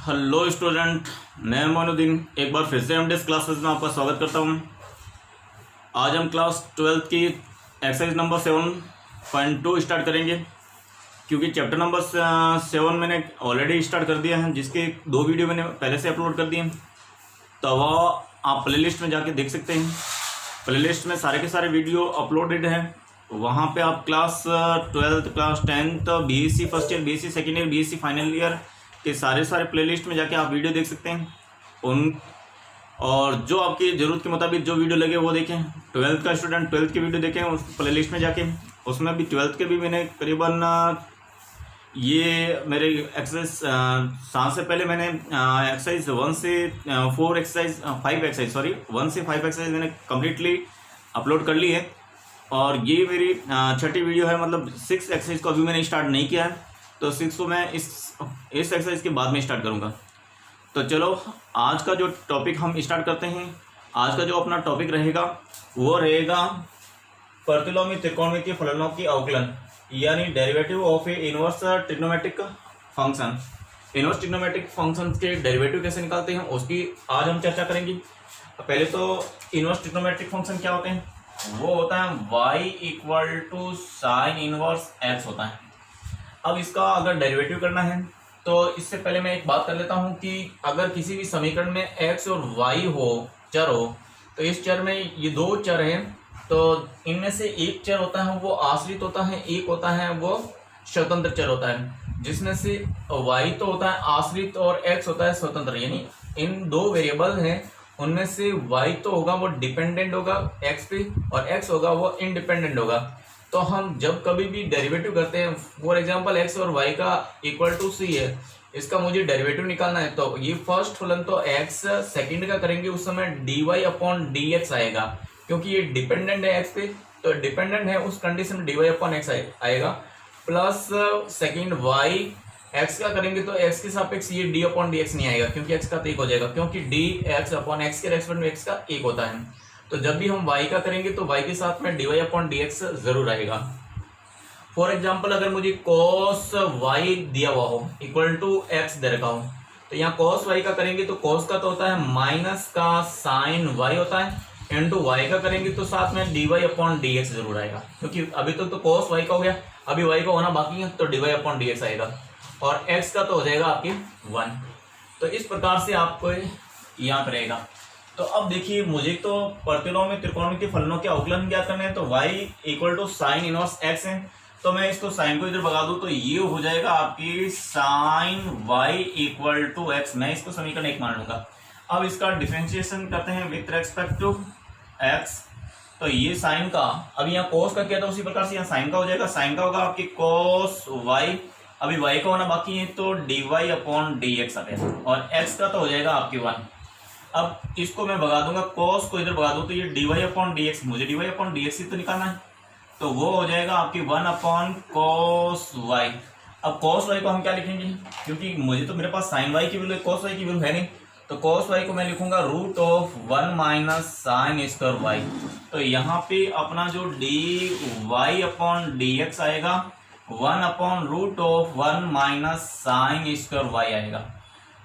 Hello student, मैं मोनुद्दीन एक बार फिर से एमडीएस क्लासेस में आपका स्वागत करता हूं। आज हम क्लास 12th की एक्सरसाइज नंबर 7.2 स्टार्ट करेंगे, क्योंकि चैप्टर नंबर 7 मैंने ऑलरेडी स्टार्ट कर दिया है, जिसके 2 वीडियो मैंने पहले से अपलोड कर दिए हैं। तो वह आप प्लेलिस्ट में जाके देख सकते हैं। प्लेलिस्ट में सारे के सारे वीडियो अपलोडेड हैं। वहाँ पे आप class 12th, class 10th, BSc first year, BSc second year, BSc final year के सारे प्लेलिस्ट में जाके आप वीडियो देख सकते हैं। और जो आपकी ज़रूरत के मुताबिक जो वीडियो लगे वो देखें। 12th का स्टूडेंट 12th की वीडियो देखें उस प्लेलिस्ट में जाके। उसमें भी 12th के भी मैंने करीबन ये मेरे एक्सरसाइज 7 से पहले मैंने एक्सरसाइज 1 से 4 एक्सरसाइज 5 एक्सरसाइज 1 से 5 एक्सरसाइज मैंने कम्प्लीटली अपलोड कर ली है। और ये मेरी 6ठी वीडियो है, मतलब 6 एक्सरसाइज को अभी मैंने स्टार्ट नहीं किया है। तो 6 को मैं इस एक्सरसाइज के बाद में स्टार्ट करूँगा। तो चलो आज का जो टॉपिक हम स्टार्ट करते हैं। आज का जो अपना टॉपिक रहेगा वो रहेगा प्रतिलोमी त्रिकोणमितीय फलनों की अवकलन, यानी derivative of A inverse trigonometric function. Inverse trigonometric function के डेरिवेटिव कैसे निकालते हैं उसकी आज हम चर्चा करेंगे। पहले तो इनवर्स ट्रिग्नोमेट्रिक फंक्शन क्या होते हैं, वो होता है y equal to sine inverse x होता है। अब इसका अगर डेरिवेटिव करना है तो इससे पहले मैं एक बात कर लेता हूं कि अगर किसी भी समीकरण में x और y हो, चर हो, तो इस चर में ये 2 चर हैं, तो इनमें से एक चर होता है वो आश्रित होता है, एक होता है वो स्वतंत्र चर होता है। जिसमें से y तो होता है आश्रित और x होता है स्वतंत्र, यानी इन 2 वेरिएबल हैं, उनमें से y तो होगा वो डिपेंडेंट होगा x पे और x होगा वो इंडिपेंडेंट होगा। तो हम जब कभी भी डेरिवेटिव करते हैं, फॉर एग्जांपल x और y का इक्वल टू c है, इसका मुझे डेरिवेटिव निकालना है, तो ये फर्स्ट फलन तो x, सेकंड का करेंगे उस समय dy अपॉन dx आएगा, क्योंकि ये डिपेंडेंट है x पे, तो डिपेंडेंट है उस कंडीशन में dy अपॉन x आएगा। प्लस सेकंड y, x का करेंगे तो x के सापेक्ष ये d अपॉन dx नहीं आएगा, क्योंकि x का तो 1 हो जाएगा, क्योंकि dx अपॉन x के रेस्पेक्ट में x का 1 होता है। तो जब भी हम y का करेंगे तो y के साथ में dy अपॉन dx जरूर आएगा। फॉर एग्जाम्पल अगर मुझे cos y दिया हुआ हो इक्वल टू x दे रखा हो, तो यहाँ cos y का करेंगे तो cos का तो होता है माइनस का साइन y होता है, इंटू y का करेंगे तो साथ में dy अपॉन dx जरूर आएगा, क्योंकि अभी तक तो cos y का हो गया, अभी y का होना बाकी है, तो dy अपॉन dx आएगा, और x का तो हो जाएगा आपकी 1। तो इस प्रकार से आपको याद रहेगा। तो अब देखिए, मुझे तो प्रतिलोमी त्रिकोणमितीय फलनों के अवकलन ज्ञात करने हैं, तो y equal to sine inverse x है, तो मैं इसको साइन को इधर भगा दूं तो ये हो जाएगा आपकी sine y equal to x। मैं इसको समीकरण 1 मान लूंगा। अब इसका डिफरेंशिएशन करते हैं विथ रेस्पेक्ट टू x। तो ये साइन का, अब यहाँ cos का किया था उसी प्रकार से यहाँ साइन का हो जाएगा। साइन का होगा आपकी cos y, अभी y का होना बाकी है, तो dy अपॉन dx आ गया, और x का तो हो जाएगा आपकी 1। अब इसको मैं भगा दूंगा, cos को इधर भगा दूं तो ये dy अपॉन dx, मुझे dy अपॉन dx ही तो निकालना है, तो वो हो जाएगा आपकी 1 अपॉन cos y। अब cos y को हम क्या लिखेंगे, क्योंकि मुझे तो मेरे पास sin y की वैल्यू, cos y की वैल्यू है नहीं, तो cos y को मैं लिखूंगा root of 1 minus sine square y। तो यहाँ पे अपना जो dy अपॉन dx आएगा 1 upon root of 1 minus sine square y आएगा।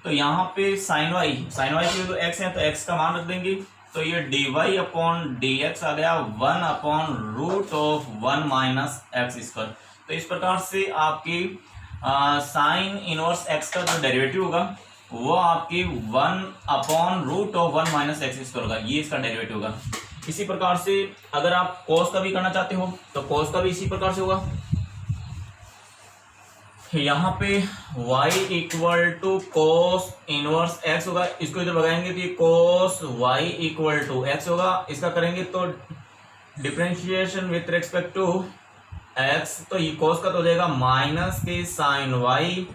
तो यहाँ पे साइन y की वैल्यू x है, तो x का मान रख देंगे, तो ये dy अपॉन dx आ गया 1 upon root of 1 minus x square. तो इस प्रकार से आपकी साइन इनवर्स x का जो डेरिवेटिव होगा वो आपकी 1 upon root of 1 minus x square होगा, ये इसका डेरिवेटिव होगा। इसी प्रकार से अगर आप cos का भी करना चाहते हो तो cos का भी इसी प्रकार से होगा। यहाँ पे y equal to cos inverse x होगा, इसको इधर लगाएंगे तो ये cos y equal to x होगा। इसका करेंगे तो differentiation with respect to x, तो ये cos का तो हो जाएगा माइनस के sine y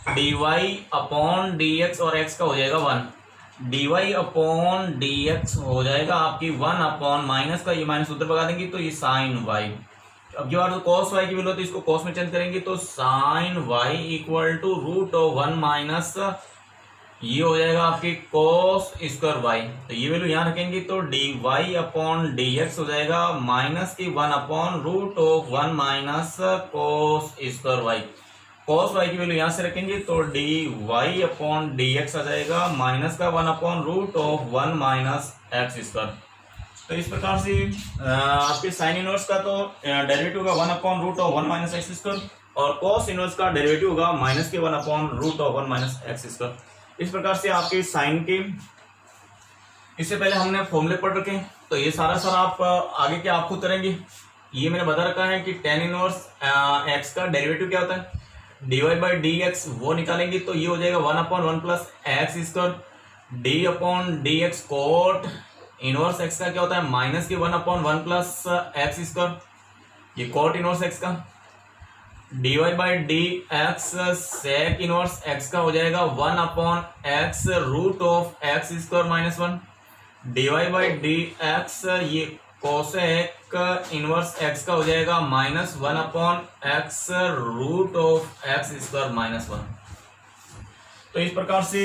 dy upon dx, और x का हो जाएगा 1, dy अपॉन dx हो जाएगा आपकी 1 अपॉन माइनस का, ये माइनस उधर भगा देंगे तो ये साइन y। अब जो तो cos y की वैल्यू तो इसको cos में चेंज करेंगे तो sine y equal to root of 1 minus, ये हो जाएगा आपकी cos स्क्वायर y। तो ये वैल्यू यहाँ रखेंगे तो dy अपॉन dx हो जाएगा माइनस की 1 upon root of 1 minus cos square y। Cos Y की वैल्यू यहाँ से रखेंगे तो D Y upon D X आ जाएगा, माइनस का 1 upon root of 1 minus x square. तो इस प्रकार से आपके साइन इनवर्स का तो डेरिवेटिव होगा 1 upon root of 1 minus x square, और कॉस इनवर्स का डेरिवेटिव होगा माइनस के 1 upon root of 1 minus x square. इस प्रकार से आपके साइन के, इससे पहले हमने फॉर्मूले पढ़ रखे हैं, तो ये सारा आप आगे के आप खुद करेंगे। ये मैंने बता रखा है कि टेन इनवर्स एक्स का डेरिवेटिव क्या होता है, d y by d x, वो निकालेंगे तो ये हो जाएगा 1 upon 1 plus x square, d upon D x cot inverse x का क्या होता है माइनस के 1 अपॉन 1 प्लस एक्स स्क्वायर, ये कोट इनवर्स एक्स का, d y by d x sec inverse x का हो जाएगा 1 upon x root of x square minus 1, d y by d x ये कोसेक इनवर्स एक्स का हो जाएगा minus 1 upon x root of x square minus 1। तो इस प्रकार से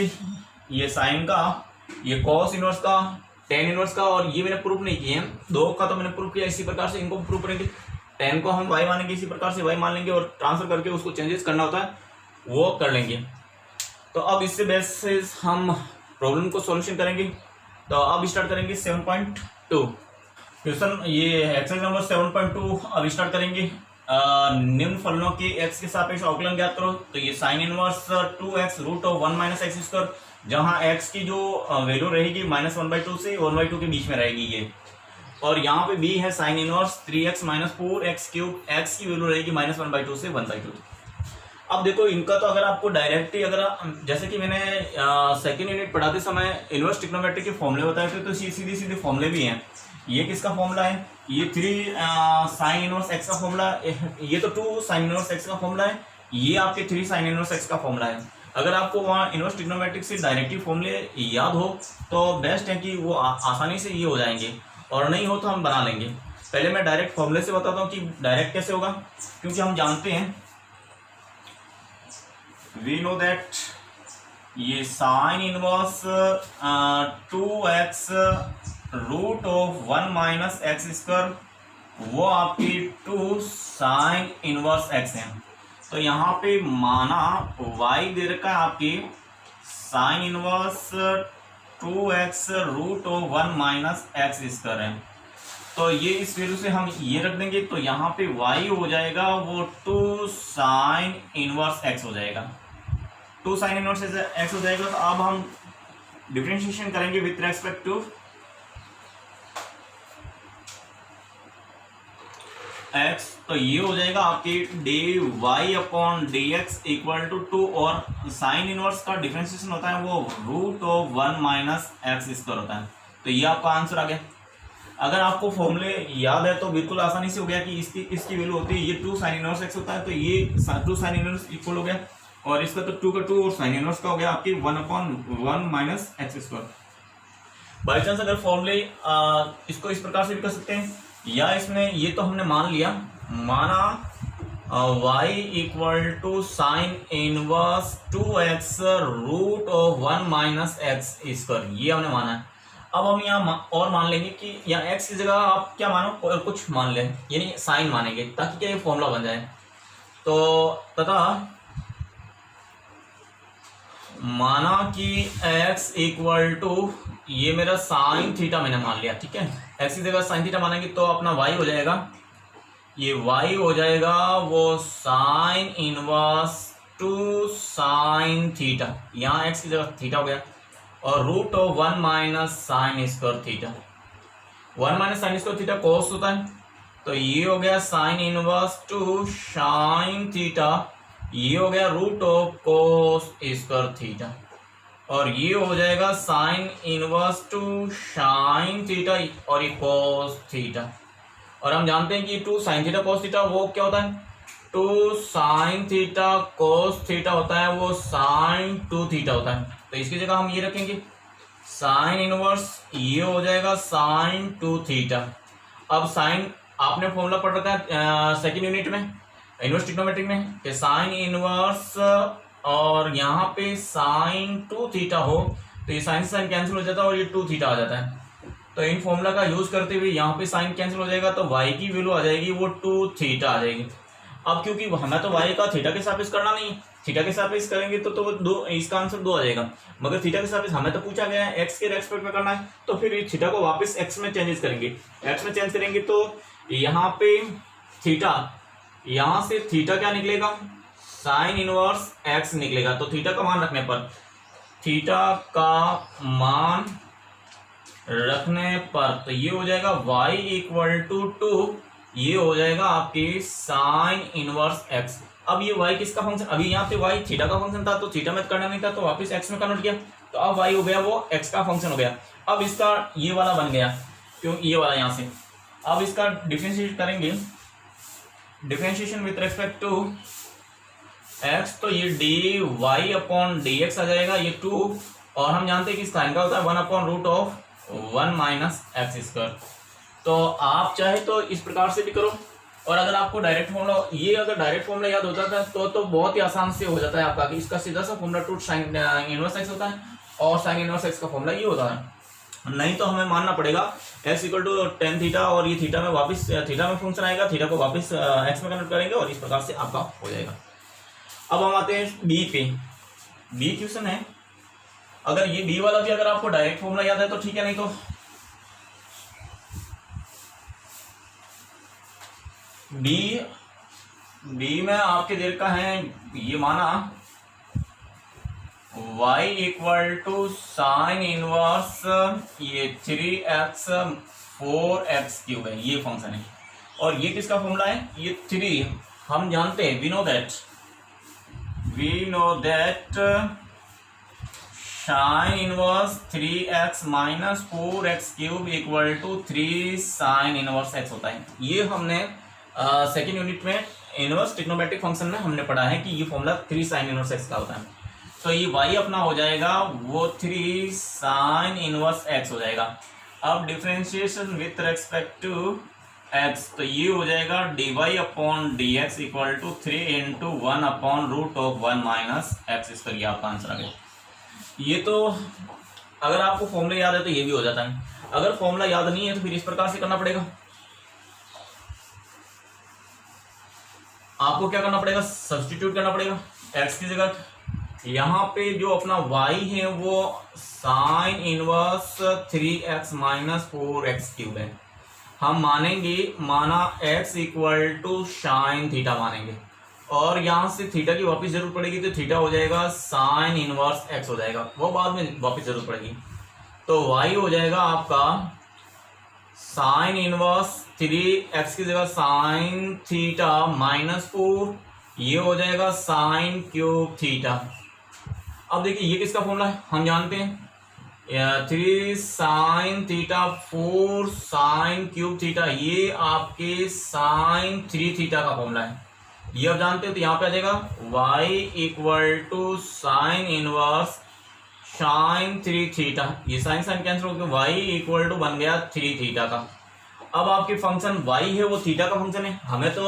ये साइन का, ये कॉस इनवर्स का, टेन इनवर्स का, और ये मैंने प्रूफ नहीं किए हैं, दो का तो मैंने प्रूफ किया, इसी प्रकार से इनको प्रूफ करेंगे। टेन को हम वाई मानेंगे, इसी प्रकार से वाई मान लेंगे, और ट्रांसफर करके उसको चेंजेस करना होता है वो कर लेंगे। तो अब इससे बेसिस हम प्रॉब्लम को सॉल्यूशन करेंगे। तो अब स्टार्ट करेंगे 7.2 क्वेश्चन, ये एक्सरसाइज नंबर 7.2 अब स्टार्ट करेंगे। निम्न फलनों के x के सापेक्ष अवकलन ज्ञात करो। तो ये sine inverse 2x root of 1 minus x square, जहां x की जो वैल्यू रहेगी -1/2 से 1/2 के बीच में रहेगी ये, और यहाँ पे b है sign inverse 3x minus 4x cube, x की वैल्यू रहेगी -1/2 से 1/2। अब देखो इनका तो अगर आपको डायरेक्टली, अगर जैसे कि मैंने सेकेंड यूनिट पढ़ाते समय इनवर्स ट्रिग्नोमेट्री के फॉर्मूले बताए थे, तो सीधे फॉर्मूले भी हैं। ये किसका फॉर्मूला है, ये 3 साइन इनवर्स एक्स का फॉर्मूला, ये तो 2 साइन इनवर्स एक्स का फॉर्मूला है, ये आपके 3 साइन इनवर्स एक्स का फॉर्मूला है। अगर आपको वहाँ इनवर्स ट्रिग्नोमेट्रिक से डायरेक्टली फॉर्मूले याद हो तो बेस्ट है कि वो आसानी से ये हो जाएंगे, और नहीं हो तो हम बना लेंगे। पहले मैं डायरेक्ट फॉर्मूले से बताता हूँ कि डायरेक्ट कैसे होगा, क्योंकि हम जानते हैं, वी नो दैट ये sine inverse 2x root of 1 minus x square, वो आपकी 2 साइन इनवर्स x है। तो यहाँ पे माना y दे रखा है आपकी sine inverse 2x root of 1 minus x square है। तो ये इस वैल्यू से हम ये रख देंगे, तो यहाँ पे y हो जाएगा वो 2 साइन इनवर्स x हो जाएगा, 2 साइन इनवर्स x हो जाएगा। तो अब हम डिफरेंशिएशन करेंगे विथ रेस्पेक्ट टू x, तो ये हो जाएगा आपकी d Y upon D x equal to 2, और साइन इनवर्स का डिफरेंशिएशन होता है वो root of 1 minus x square होता है। तो ये आपका आंसर आ गया। अगर आपको फॉर्मूले याद है तो बिल्कुल आसानी से हो गया कि इसकी वैल्यू होती है, ये 2 साइन इनवर्स एक्स होता है, तो ये 2 साइन इनवर्स इक्वल हो गया, और इसका तो 2 का 2 और साइन इनवर्स का हो गया आपकी 1 upon 1 minus x square. By chance अगर फॉर्मूले इसको इस प्रकार से भी कर सकते हैं, या इसमें ये तो हमने मान लिया, माना y equal to sine inverse 2x root of 1 minus x square, ये हमने माना है। अब हम यहाँ और मान लेंगे कि यहाँ x की जगह आप क्या मानो और कुछ मान लें, यानी साइन मानेंगे, ताकि क्या ये फॉर्मूला बन जाए। तो तथा माना कि x इक्वल टू, ये मेरा साइन थीटा मैंने मान लिया, ठीक है, x की जगह साइन थीटा मानेंगे तो अपना y हो जाएगा, ये y हो जाएगा वो साइन इनवर्स 2 साइन थीटा, यहाँ x की जगह थीटा हो गया, और root of 1 minus sine square theta, 1 minus sine square theta cos होता है, तो ये हो गया साइन इनवर्स 2 साइन थीटा, ये हो गया root of cos square theta, और ये हो जाएगा साइन इनवर्स 2 साइन थीटा और ये कोस थीटा। और हम जानते हैं कि 2 साइन थीटा कोस थीटा वो क्या होता है, 2 साइन थीटा कोस थीटा होता है वो साइन 2 थीटा होता है। तो इसकी जगह हम ये रखेंगे साइन इनवर्स, ये हो जाएगा साइन 2 थीटा। अब साइन आपने फॉर्मूला पढ़ रखा है सेकेंड यूनिट में इनवर्स ट्रिग्नोमेट्री में, कि साइन इनवर्स और यहाँ पे साइन 2 थीटा हो तो ये साइन से साइन कैंसिल हो जाता है और ये 2 थीटा आ जाता है। तो इन फॉर्मूला का यूज करते हुए यहाँ पे साइन कैंसिल हो जाएगा, तो y की वैल्यू आ जाएगी वो 2 थीटा आ जाएगी। अब क्योंकि हमें तो y का थीटा के सापेक्ष करना नहीं है, थीटा के सापेक्ष करेंगे तो दो, इसका आंसर 2 आ जाएगा, मगर थीटा के सापेक्ष हमें तो पूछा गया है x के रेस्पेक्ट में करना है, तो फिर थीटा को वापस x में चेंजेस करेंगे, x में चेंज करेंगे तो यहाँ पे थीटा, यहाँ से थीटा क्या निकलेगा, साइन इनवर्स x निकलेगा। तो थीटा का मान रखने पर, थीटा का मान रखने पर तो ये हो जाएगा y इक्वल टू 2, ये हो जाएगा आपकी साइन इनवर्स x। अब ये y किसका फंक्शन, अभी यहाँ पे y थीटा का फंक्शन था तो थीटा में करना नहीं था तो वापस x में कन्वर्ट किया, तो अब y हो गया वो x का फंक्शन हो गया। अब इसका ये वाला बन गया, क्यों ये वाला यहाँ से, अब इसका डिफरेंशिएट करेंगे, differentiation with respect to x, तो ये dy अपॉन dx आ जाएगा, ये 2, और हम जानते हैं कि साइन का होता है 1 upon root of 1 minus x square. तो आप चाहे तो इस प्रकार से भी करो, और अगर आपको डायरेक्ट फॉर्मूला, ये अगर डायरेक्ट फॉर्मूला याद होता था तो बहुत ही आसान से हो जाता है आपका, कि इसका सीधा सा फॉर्मूला 2 साइन इनवर्स एक्स होता है, और साइन इनवर्स एक्स का फॉर्मूला ये होता है। नहीं तो हमें मानना पड़ेगा x equal to tan theta, और ये थीटा में वापस थीटा में फंक्शन आएगा, थीटा को वापस x में कन्वर्ट करेंगे, और इस प्रकार से आपका हो जाएगा। अब हम आते हैं b पे, b क्वेश्चन है, अगर ये b वाला भी अगर आपको डायरेक्ट फॉर्मूला याद है तो ठीक है, नहीं तो b में आपके देर का है, ये माना y equal to sine inverse ये 3x 4x क्यूब है, ये फंक्शन है, और ये किसका फॉर्मूला है, ये 3 हम जानते हैं, we know that sine inverse 3x minus 4x cube equal to 3 sine inverse x होता है। ये हमने सेकेंड यूनिट में इनवर्स ट्रिग्नोमेट्रिक फंक्शन में हमने पढ़ा है कि ये फॉर्मूला 3 साइन इनवर्स x का होता है। तो ये y अपना हो जाएगा वो 3 साइन इनवर्स x हो जाएगा। अब differentiation with respect to x, तो ये हो जाएगा dy upon D x equal to 3 into 1 upon root of 1 minus x square, ये आपका आंसर आ गया। ये तो अगर आपको फॉर्मूला याद है तो ये भी हो जाता है, अगर फॉर्मूला याद नहीं है तो फिर इस प्रकार से करना पड़ेगा, आपको क्या करना पड़ेगा, सब्स्टिट्यूट करना पड़ेगा x की जगह। यहाँ पे जो अपना y है वो sine inverse 3x minus 4x cube है, हम माना x equal to sine theta मानेंगे, और यहाँ से थीटा की वापस जरूरत पड़ेगी तो थीटा हो जाएगा साइन इनवर्स x हो जाएगा, वो बाद में वापस जरूरत पड़ेगी। तो y हो जाएगा आपका साइन इनवर्स 3x की जगह साइन थीटा माइनस 4, ये हो जाएगा साइन क्यूब थीटा। अब देखिए ये किसका फॉर्मूला है, हम जानते हैं 3 sine theta 4 sine cube theta, ये आपके साइन 3 थीटा का फॉर्मूला है, ये आप जानते हो। तो यहाँ पे आ जाएगा y equal to sine inverse sine 3 theta, ये साइन साइन कैंसिल होकर y इक्वल टू बन गया 3 थीटा का। अब आपके फंक्शन y है वो थीटा का फंक्शन है, हमें तो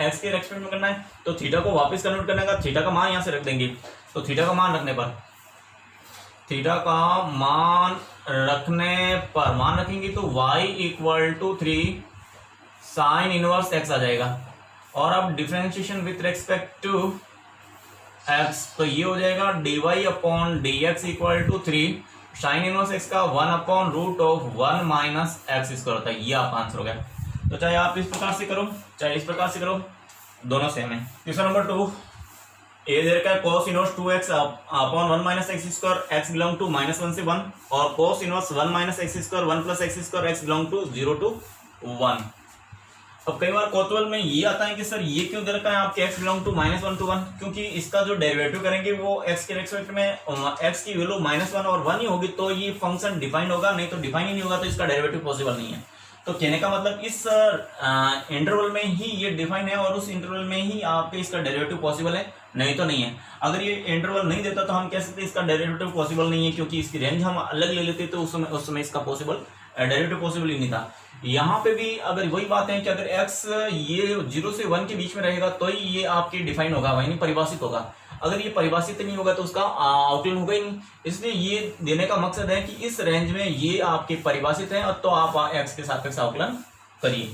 x के रेस्पेक्ट में करना है, तो थीटा को वापस कन्वर्ट करने का थीटा का मान यहाँ से रख देंगे, तो थीटा का मान रखने पर, थीटा का मान रखेंगे तो y equal to 3 sine inverse x आ जाएगा। और अब differentiation with respect to x, तो ये हो जाएगा dy upon D x equal to 3 sine inverse x का 1 upon root of 1 minus x square होता है, ये आपका आंसर हो गया। तो चाहे आप इस प्रकार से करो चाहे इस प्रकार से करो, दोनों सेम है। क्वेश्चन नंबर 2, ए देर का cos inverse 2x upon 1 minus x square x belong to -1 से 1, और cos inverse 1 minus x square 1 plus x square x belong to 0 to 1। अब कई बार कौतूहल में ये आता है कि सर ये क्यों दे रखा है आपके x बिलोंग टू -1 to 1, क्योंकि इसका जो डेरिवेटिव करेंगे वो x के रेस्पेक्ट में x की वैल्यू -1 और 1 ही होगी, तो ये फंक्शन डिफाइंड होगा, नहीं तो डिफाइन ही नहीं होगा, तो इसका डेरिवेटिव पॉसिबल नहीं है। तो कहने का मतलब इस इंटरवल में ही ये डिफाइन है, और उस इंटरवल में ही आपके इसका डेरिवेटिव पॉसिबल है, नहीं तो नहीं है। अगर ये इंटरवल नहीं देता तो हम कह सकते इसका डेरिवेटिव पॉसिबल नहीं है, क्योंकि इसकी रेंज हम अलग ले लेते तो उस समय इसका डेरिवेटिव पॉसिबल ही नहीं था। यहाँ पे भी अगर वही बात है कि अगर x ये 0 से 1 के बीच में रहेगा तो ही ये आपके डिफाइन होगा, वही परिभाषित होगा। अगर ये परिभाषित नहीं होगा तो उसका आउटलाइन होगा ही नहीं। इसलिए ये देने का मकसद है कि इस रेंज में ये आपके परिभाषित है, और तो आप x के सापेक्ष आउटलाइन करिए।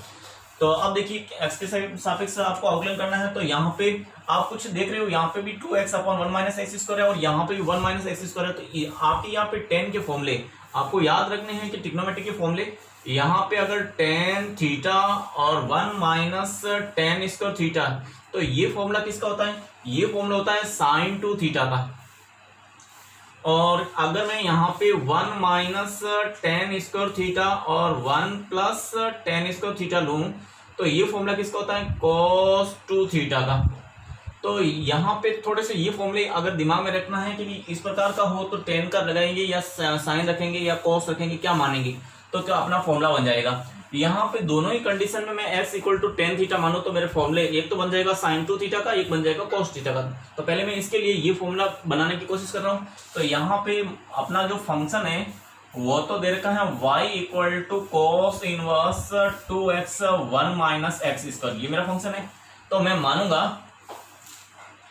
तो अब देखिए x के सापेक्ष आपको आकलन करना है, तो यहाँ पे आप कुछ देख रहे हो, यहाँ पे भी 2x upon 1 minus x square है और यहाँ पे भी 1 माइनस एक्स स्क्वायर है। तो आपके यहाँ पे tan के फॉर्मूले आपको याद रखने हैं कि ट्रिग्नोमेट्री के फॉर्मूले, यहाँ पे अगर tan थीटा और 1 माइनस tan स्क्वायर थीटा, तो ये फॉर्मूला किसका होता है, ये फॉर्मूला होता है साइन 2 थीटा का। और अगर मैं यहाँ पे 1 माइनस tan स्क्वायर थीटा और 1 प्लस tan स्क्वायर थीटा लूं, तो ये फॉर्मूला किसका होता है, cos 2 थीटा का। तो यहाँ पे थोड़े से ये फॉर्मूले अगर दिमाग में रखना है कि इस प्रकार का हो तो tan का लगाएंगे या साइन रखेंगे या cos रखेंगे, क्या मानेंगे, तो क्या अपना फॉर्मूला बन जाएगा। यहाँ पे दोनों ही कंडीशन में मैं x equal to tan theta मानो तो मेरे फॉर्मूले एक तो बन जाएगा sin 2 थीटा का, एक बन जाएगा cos थीटा का। तो पहले मैं इसके लिए ये फॉर्मूला बनाने की कोशिश कर रहा हूँ। तो यहाँ पे अपना जो फंक्शन है वो तो दे रखा है y equal to cos inverse 2x 1 minus x square, ये मेरा फंक्शन है। तो मैं मानूंगा,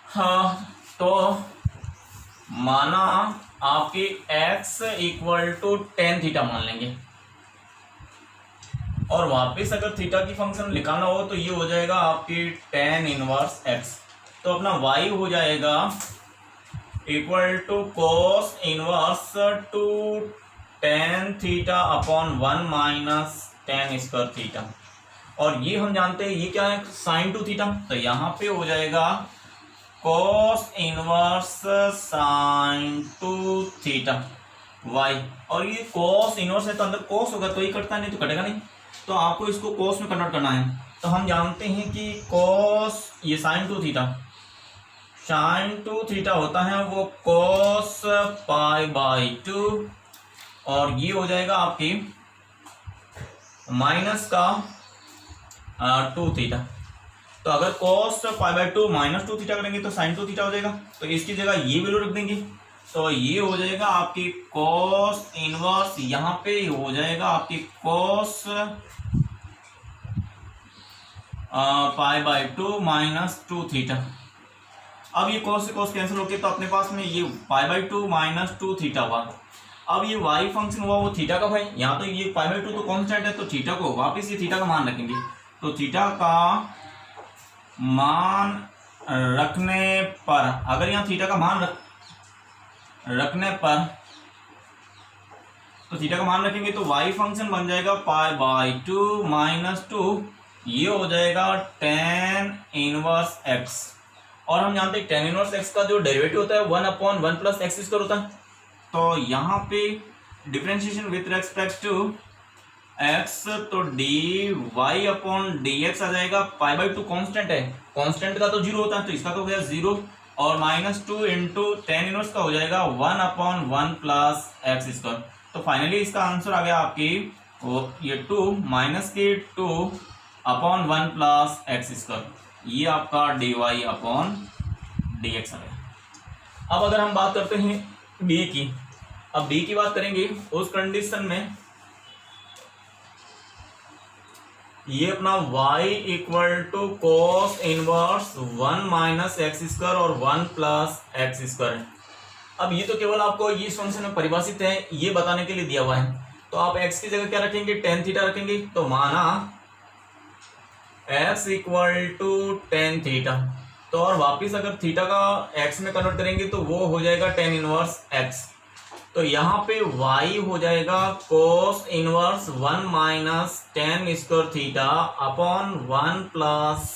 हाँ, तो माना आपकी x equal to tan theta मान लेंगे, और वापस अगर थीटा की फंक्शन निकालना हो तो ये हो जाएगा आपकी tan इनवर्स x। तो अपना y हो जाएगा equal to cos inverse 2 tan theta upon 1 minus tan square theta, और ये हम जानते हैं ये क्या है, साइन 2 थीटा। तो यहाँ पे हो जाएगा cos inverse sine 2 theta y, और ये कॉस इनवर्स है तो अंदर कॉस होगा तो ये कटता नहीं, तो कटेगा नहीं, तो आपको इसको कॉस में कन्वर्ट करना है। तो हम जानते हैं कि कॉस, ये साइन 2 थीटा, साइन 2 थीटा होता है वो कॉस पाई बाई 2, और ये हो जाएगा आपकी माइनस का 2 थीटा। तो अगर cos pi by 2 minus 2 theta करेंगे तो साइन 2 थीटा हो जाएगा, तो इसकी जगह ये वैल्यू रख देंगे। तो ये हो जाएगा आपकी कॉस इनवर्स, यहाँ पे हो जाएगा आपकी cos pi by 2 minus 2 theta. अब ये कॉस से कॉस कैंसिल होके तो अपने पास में ये पाई बाई 2 माइनस 2 थीटा हुआ। अब ये वाई फंक्शन हुआ वो थीटा का भाई, यहाँ तो ये पाई बाई 2 तो कांस्टेंट है, तो थीटा को वापस ये थीटा का मान रखेंगे। तो थीटा का मान रखने पर, अगर यहाँ थीटा का मान रखने पर, तो थीटा का मान रखेंगे तो y फंक्शन बन जाएगा पाई बाई 2 माइनस 2, ये हो जाएगा tan इनवर्स x। और हम जानते हैं tan इनवर्स x का जो डेरिवेटिव होता है 1 अपॉन 1 प्लस एक्स स्क्वायर होता है। तो यहाँ पे differentiation with respect to x, तो dy अपॉन dx आ जाएगा, पाई बाई 2 कॉन्स्टेंट है, कॉन्स्टेंट का तो 0 होता है तो इसका तो हो गया 0, और माइनस 2 इंटू tan इनवर्स का हो जाएगा 1 अपॉन 1 प्लस एक्स स्क्वायर। तो फाइनली इसका आंसर आ गया आपकी ये 2 माइनस के 2 अपॉन 1 प्लस एक्स स्क्वायर, ये आपका dy अपॉन dx आ गया। अब अगर हम बात करते हैं b की, अब b की बात करेंगे उस कंडीशन में ये अपना y equal to cos inverse 1 minus x square और 1 प्लस एक्स स्क्वायर है। अब ये तो केवल आपको ये फंक्शन में परिभाषित है ये बताने के लिए दिया हुआ है, तो आप x की जगह क्या रखेंगे, tan थीटा रखेंगे। तो माना x equal to tan theta, तो और वापिस अगर थीटा का x में कन्वर्ट करेंगे तो वो हो जाएगा tan इनवर्स x। तो यहाँ पे y हो जाएगा cos inverse 1 minus tan square theta upon 1 plus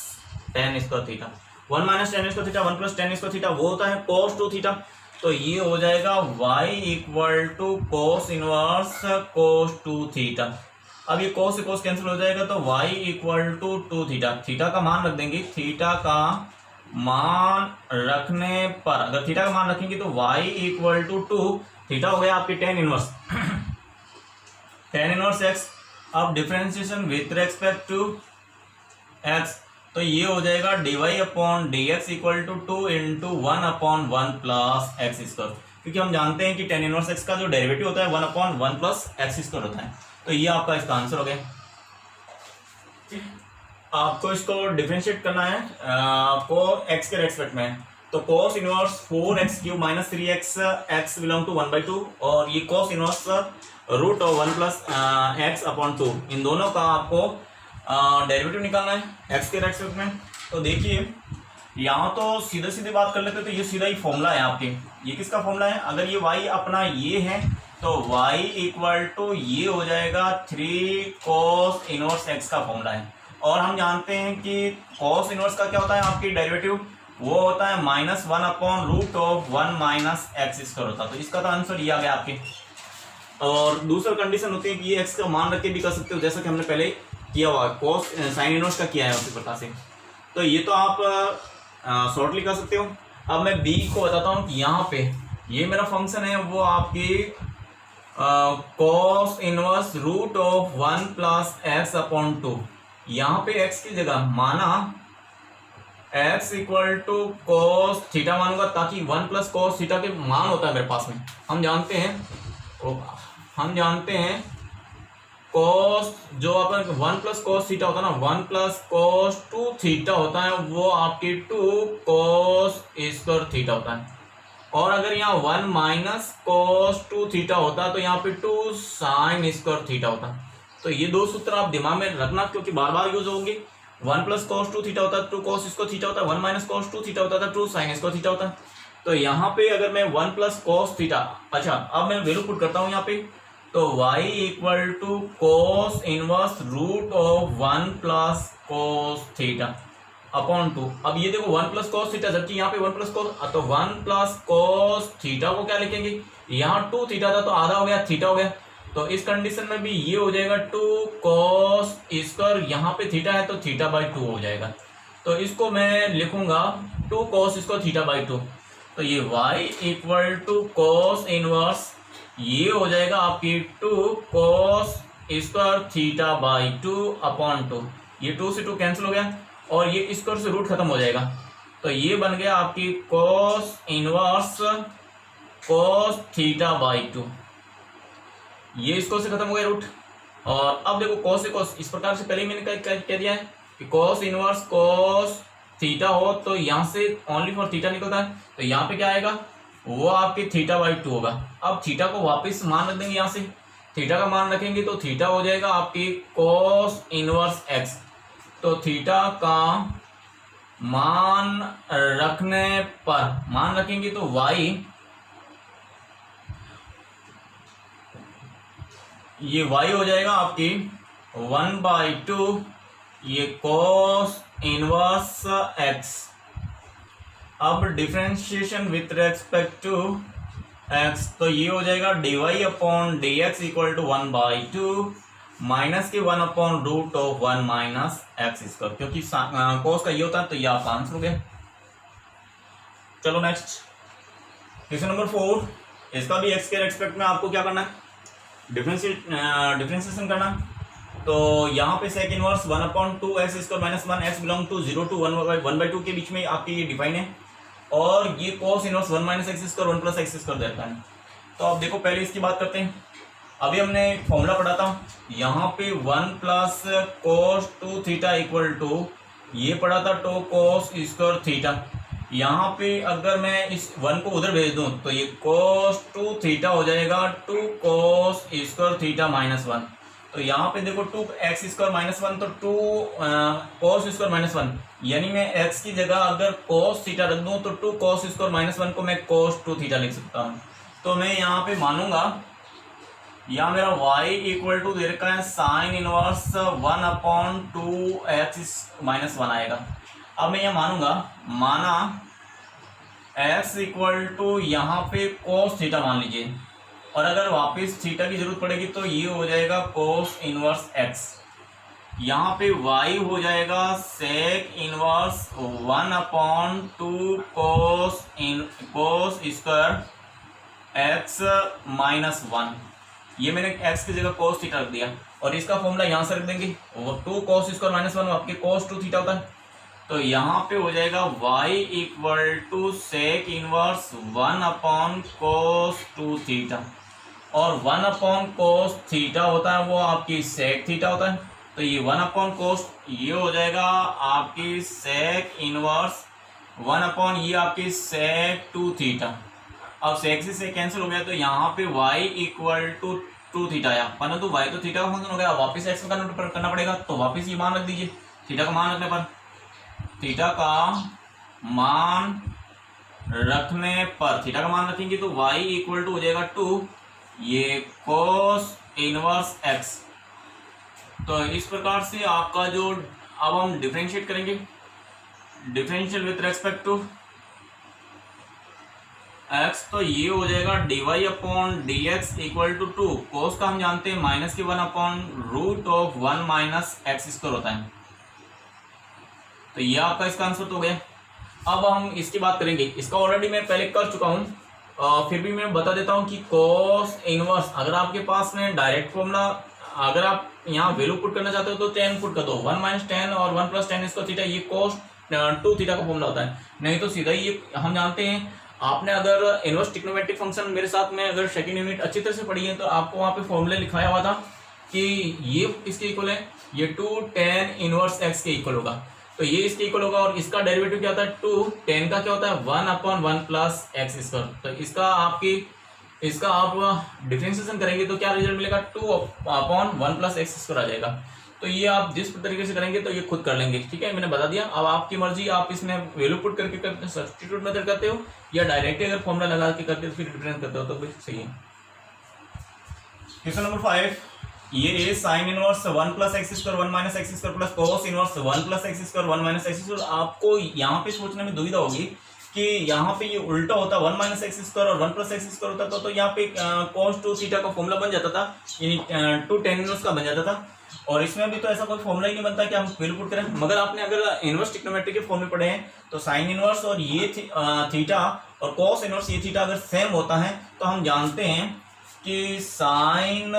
tan square theta. 1 minus tan square theta 1 plus tan square theta वो होता है cos 2 थीटा। तो ये हो जाएगा y equal to cos inverse cos 2 theta. अब ये cos से cos कैंसिल हो जाएगा तो y equal to 2 theta, theta का मान रख देंगे। थीटा का मान रखने पर, अगर थीटा का मान रखेंगे तो y इक्वल टू 2 थीटा हो गया आपकी tan inverse tan inverse x। अब differentiation with respect to x, तो ये हो जाएगा dy upon dx equal to 2 into 1 upon 1 plus x square, क्योंकि हम जानते हैं कि tan इनवर्स x का जो डेरिवेटिव होता है 1 अपॉन 1 प्लस एक्स स्क्वायर होता है। तो ये आपका इसका आंसर हो गया। आपको इसको डिफरेंशिएट करना है आपको x के रेस्पेक्ट में, तो cos inverse 4x cube minus 3x x belong to 1/2, और ये cos inverse root of 1 plus x upon 2, इन दोनों का आपको डेरिवेटिव निकालना है एक्स के रेस्पेक्ट में। तो देखिए यहाँ तो सीधे सीधे बात कर लेते हैं, तो ये सीधा ही फॉर्मूला है आपके। ये किसका फॉर्मूला है? अगर ये y अपना ये है तो y इक्वल टू ये हो जाएगा 3 cos इनवर्स x का फॉर्मूला है। और हम जानते हैं कि cos इनवर्स का क्या होता है आपकी डेरिवेटिव, वो होता है -1/√1 माइनस एक्स स्क्वायर होता है। तो इसका तो आंसर ये आ गया आपके। और दूसरा कंडीशन होती है कि ये x का मान रख के भी कर सकते हो, जैसा कि हमने पहले किया हुआ cos साइन इनवर्स का किया है उसी प्रकार से। तो ये तो आप शॉर्टली कर सकते हो। अब मैं b को बताता हूँ कि यहाँ पे ये मेरा फंक्शन है वो आपकी cos inverse √1 plus x upon 2। यहाँ पे x की जगह माना x equal to cos theta मानूंगा, ताकि 1 प्लस cos थीटा के मान होता है मेरे पास में। हम जानते हैं cos जो अपन 1 प्लस cos थीटा होता है ना, 1 प्लस cos 2 थीटा होता है, वो आपकी 2 cos स्क्वायर थीटा होता है। और अगर यहाँ 1 माइनस cos 2 थीटा होता तो यहाँ पे 2 साइन स्क्वायर थीटा होता। तो ये दो सूत्र आप दिमाग में रखना, क्योंकि बार बार यूज होंगे। 1 प्लस cos 2 थीटा होता है 2 cos स्क्वायर थीटा होता है, 1 माइनस cos 2 थीटा होता था 2 साइन स्क्वायर थीटा होता है। तो यहाँ पे अगर मैं 1 प्लस cos थीटा, अच्छा अब मैं वैल्यू पुट करता हूँ यहाँ पे, तो y equal to cos inverse √1 plus cos theta upon 2। अब ये देखो 1 प्लस cos थीटा, जबकि यहाँ पे 1 प्लस cos, तो 1 प्लस cos थीटा को क्या लिखेंगे, यहाँ 2 थीटा था तो आधा हो गया, थीटा हो गया। तो इस कंडीशन में भी ये हो जाएगा 2 cos स्क्वायर, यहाँ पे थीटा है तो थीटा बाई 2 हो जाएगा। तो इसको मैं लिखूंगा 2 cos स्क्वायर थीटा बाई 2। तो ये y equal to cos inverse ये हो जाएगा आपकी 2 cos square theta by 2 upon 2। ये 2 से 2 कैंसिल हो गया और ये स्क्वायर से रूट खत्म हो जाएगा। तो ये बन गया आपकी cos inverse cos theta by 2। ये स्क्वायर से खत्म हो गया रूट। और अब देखो cos से cos, इस प्रकार से पहले ही मैंने कह दिया है कि cos इनवर्स cos थीटा हो तो यहाँ से ओनली फॉर थीटा निकलता है। तो यहाँ पे क्या आएगा, वो आपकी थीटा बाई 2 होगा। अब थीटा को वापस मान रख देंगे, यहाँ से थीटा का मान रखेंगे तो थीटा हो जाएगा आपकी cos इनवर्स x। तो थीटा का मान रखने पर मान रखेंगे तो y, ये y हो जाएगा आपकी 1/2 ये cos इनवर्स x। अब differentiation with respect to x, तो ये हो जाएगा dy upon dx equal to 1/2 minus के 1 अपॉन √1 माइनस एक्स स्क्वायर, क्योंकि cos का ये होता है। तो ये आपका आंसर हो गया। चलो नेक्स्ट क्वेश्चन नंबर 4, इसका भी x के रेस्पेक्ट में आपको क्या करना है, डिफरेंशिएशन करना। तो यहाँ पे sec inverse 1/2 x square minus 1 x belong to 0 to 1/2 के बीच में आपकी ये डिफाइन है। और ये cos inverse 1 minus x square 1 plus x square देता है। तो अब देखो पहले इसकी बात करते हैं। अभी हमने फॉर्मूला पढ़ा था, यहाँ पे 1 plus cos 2 theta equal to ये पढ़ा था 2 cos स्क्वायर थीटा। यहाँ पे अगर मैं इस 1 को उधर भेज दूँ तो ये cos 2 थीटा हो जाएगा 2 cos स्क्वायर थीटा माइनस 1। तो यहाँ पे देखो 2 एक्स स्क्वायर माइनस 1 तो 2 cos स्क्वायर माइनस 1, यानी मैं x की जगह अगर cos थीटा रख दूँ तो 2 cos स्क्वायर माइनस 1 को मैं cos 2 थीटा लिख सकता हूँ। तो मैं यहाँ पे मानूंगा, यहाँ मेरा y इक्वल टू दे रखा है साइन इनवर्स 1/2 एक्स माइनस 1 आएगा। अब मैं यहाँ मानूंगा, माना x इक्वल टू यहाँ पे cos थीटा मान लीजिए, और अगर वापस थीटा की जरूरत पड़ेगी तो ये हो जाएगा cos इनवर्स x। यहाँ पे y हो जाएगा sec inverse 1/2 cos square x minus 1। ये मैंने x की जगह cos थीटा रख दिया और इसका फॉर्मूला यहाँ से रख देंगे, 2 cos स्क्वायर माइनस 1 आपके cos 2 थीटा होता है। तो यहाँ पे हो जाएगा y इक्वल टू सेक इनवर्स 1/cos 2 थीटा, और 1/cos थीटा होता है वो आपकी सेक थीटा होता है। तो ये 1/cos ये हो जाएगा आपकी सेक इनवर्स 1/ ये आपकी सेक 2 थीटा। अब सेक से कैंसिल हो गया तो यहाँ पे y इक्वल टू 2 थीटा आया, परंतु y तो थीटा का फंक्शन हो गया, वापस x में कन्वर्ट करना पड़ेगा, तो वापस ये मान रख दीजिए। थीटा का मान रखने पर थीटा का मान रखेंगे तो y इक्वल टू हो जाएगा 2 ये कोस इनवर्स x। तो इस प्रकार से आपका जो अब हम डिफरेंशिएट करेंगे, differential with respect to x, तो ये हो जाएगा dy upon dx equal to 2 cos का हम जानते हैं माइनस के 1 upon root of 1 minus x square होता है। तो ये आपका इसका आंसर तो हो गया। अब हम इसकी बात करेंगे, इसका ऑलरेडी मैं पहले कर चुका हूँ, फिर भी मैं बता देता हूँ कि कोस इनवर्स, अगर आपके पास में डायरेक्ट फॉर्मूला, अगर आप यहाँ वैल्यू पुट करना चाहते हो तो 10 पुट कर दो, 1 माइनस 10 और 1 प्लस 10 इसको थीटा, ये कोस 2 थीटा का फॉर्मूला होता है। नहीं तो सीधा ये हम जानते हैं, आपने अगर इनवर्स ट्रिग्नोमेट्रिक फंक्शन मेरे साथ में अगर सेकंड यूनिट अच्छी तरह से पढ़ी है तो आपको वहाँ पे फॉर्मूले लिखाया हुआ था कि ये इसके इक्वल है, ये 2 tan इनवर्स x के इक्वल होगा, तो ये इसके इक्वल होगा। और इसका डेरिवेटिव क्या होता है, 2 tan का क्या होता है 1 अपॉन 1 प्लस एक्स स्क्वायर। तो इसका आप डिफरेंशिएशन करेंगे तो क्या रिजल्ट मिलेगा, 2 अपॉन 1 प्लस एक्स स्क्वायर आ जाएगा। तो ये आप जिस तरीके से करेंगे तो ये खुद कर लेंगे, ठीक है, मैंने बता दिया। अब आपकी मर्जी, आप इसमें वैल्यू पुट करके सब्स्टिट्यूट मेथड करते हो या डायरेक्टली अगर फॉर्मूला लगा के करते हो फिर डिफरेंस करते हो तो भी सही है। क्वेश्चन नंबर 5, ये sine inverse 1 plus x square 1 minus x square plus cos inverse 1 plus x square 1 minus x square. आपको यहाँ पे सोचने में दुविधा होगी कि यहाँ पे ये उल्टा होता, 1 माइनस एक्स स्क्वायर और 1 प्लस एक्स स्क्वायर होता तो यहाँ पे cos 2 थीटा का फॉर्मूला बन जाता था, यानी 2 tan इनवर्स का बन जाता था। और इसमें भी तो ऐसा कोई फॉर्मूला ही नहीं बनता कि हम वैल्यू पुट करें। मगर आपने अगर इनवर्स ट्रिग्नोमेट्रिक के फॉर्मूले पढ़े हैं तो साइन इनवर्स और ये थीटा और कॉस इनवर्स ये थीटा अगर सेम होता है तो हम जानते हैं कि sine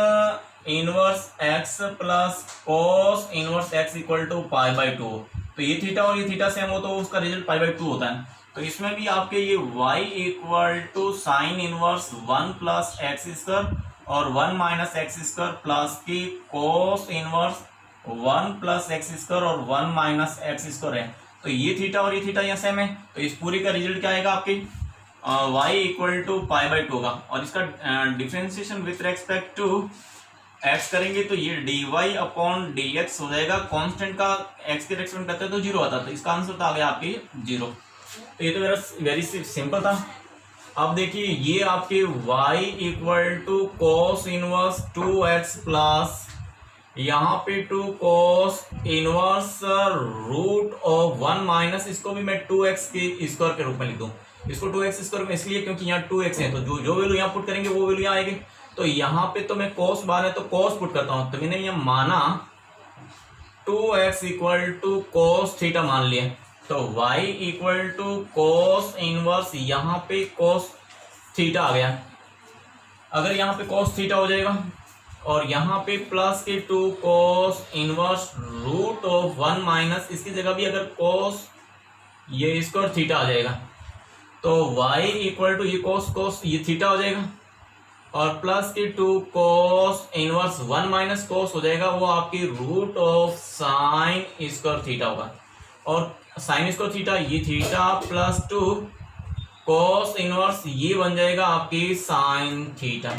inverse X plus cos inverse X equal to π/2। तो ये थीटा और ये थीटा सेम हो तो उसका रिजल्ट π/2 होता है। तो इसमें भी आपके ये y equal to sine inverse 1 plus x square और 1 माइनस एक्स स्क्वायर प्लस की cos inverse 1 plus x square और 1 माइनस एक्स स्क्वायर है। तो ये थीटा और ये थीटा यहाँ सेम है, तो इस पूरी का रिजल्ट क्या आएगा आपकी y इक्वल टू π/2 होगा। और इसका differentiation with respect to x करेंगे तो ये dy अपॉन dx हो जाएगा। कांस्टेंट का x के रेस्पेक्ट करते हैं तो 0 आता, तो इसका आंसर तो आ गया आपकी 0। तो ये तो मेरा वेरी सिंपल था। अब देखिए ये आपके y equal to cos inverse 2x plus यहाँ पे 2 cos inverse root of 1 minus, इसको भी मैं 2x के स्क्वायर के रूप में लिख दूं। इसको 2x स्क्वायर में इसलिए क्योंकि यहाँ 2x है, तो जो वैल्यू यहाँ पुट करेंगे वो वैल्यू यहाँ आएगी। तो यहाँ पे तो मैं कोस बार है तो कोस पुट करता हूँ, तो मैंने ये माना 2x equal to cos theta मान लिया। तो y equal to cos inverse यहाँ पे कोस थीटा आ गया। अगर यहाँ पे कोस थीटा हो जाएगा और यहाँ पे प्लस के 2 cos inverse root of 1 minus, इसकी जगह भी अगर कोस ये स्क्वायर थीटा आ जाएगा तो y इक्वल टू ये कोस ये थीटा हो जाएगा और प्लस के 2 कोस इनवर्स 1 माइनस कोस हो जाएगा, वो आपकी root of sine square theta होगा। और साइन स्क्वायर थीटा ये थीटा प्लस 2 कोस इनवर्स ये बन जाएगा आपकी साइन थीटा,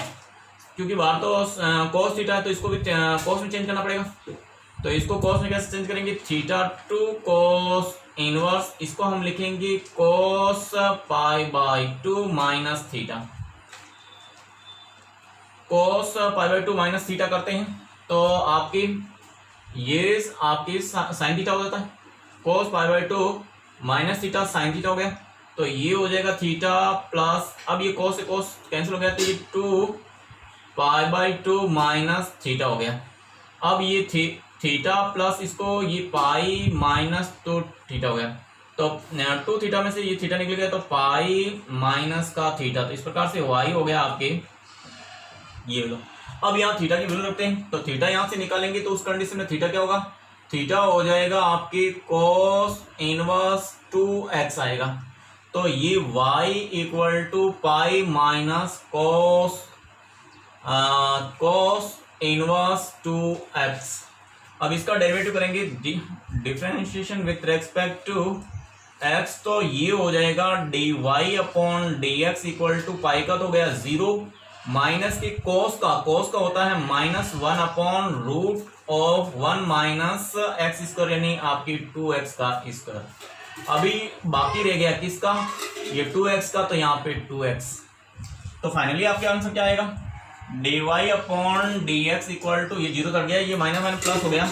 क्योंकि बाहर तो कोस थीटा है तो इसको भी कोस में चेंज करना पड़ेगा। तो इसको कोस में कैसे चेंज करेंगे, थीटा 2 कोस इनवर्स, इसको हम लिखेंगे कोस π/2 माइनस थीटा। कोस π/2 माइनस थीटा करते हैं तो ये आपकी साइन थीटा हो जाता है। कोस π/2 माइनस थीटा साइन थीटा हो गया, तो ये हो जाएगा थीटा प्लस, अब ये कोस से कोस कैंसिल हो गया तो ये 2 π/2 माइनस थीटा हो गया। अब ये थीटा प्लस इसको ये पाई माइनस 2 थीटा हो गया, तो 2 थीटा में से ये थीटा निकल गया तो पाई माइनस का थीटा। तो इस प्रकार से y हो गया आपके ये लो। अब यहाँ थीटा की वैल्यू रखते हैं, तो थीटा यहाँ से निकालेंगे तो उस कंडीशन में थीटा क्या होगा, थीटा हो जाएगा आपकी कोस इनवर्स 2x आएगा। तो ये y equal to pi minus cos inverse 2x। अब इसका डेरिवेटिव करेंगे differentiation with respect to x, तो ये हो जाएगा dy upon dx equal to pi का तो हो गया 0 माइनस की कोस का होता है -1/√1 माइनस एक्स स्क्वायर, यानी आपकी 2x का स्क्वायर। अभी बाकी रह गया किसका, ये 2x का, तो यहाँ पे 2x। तो फाइनली आपके आंसर क्या आएगा, dy/dx इक्वल टू, ये जीरो कट गया, ये माइनस माइनस प्लस हो गया,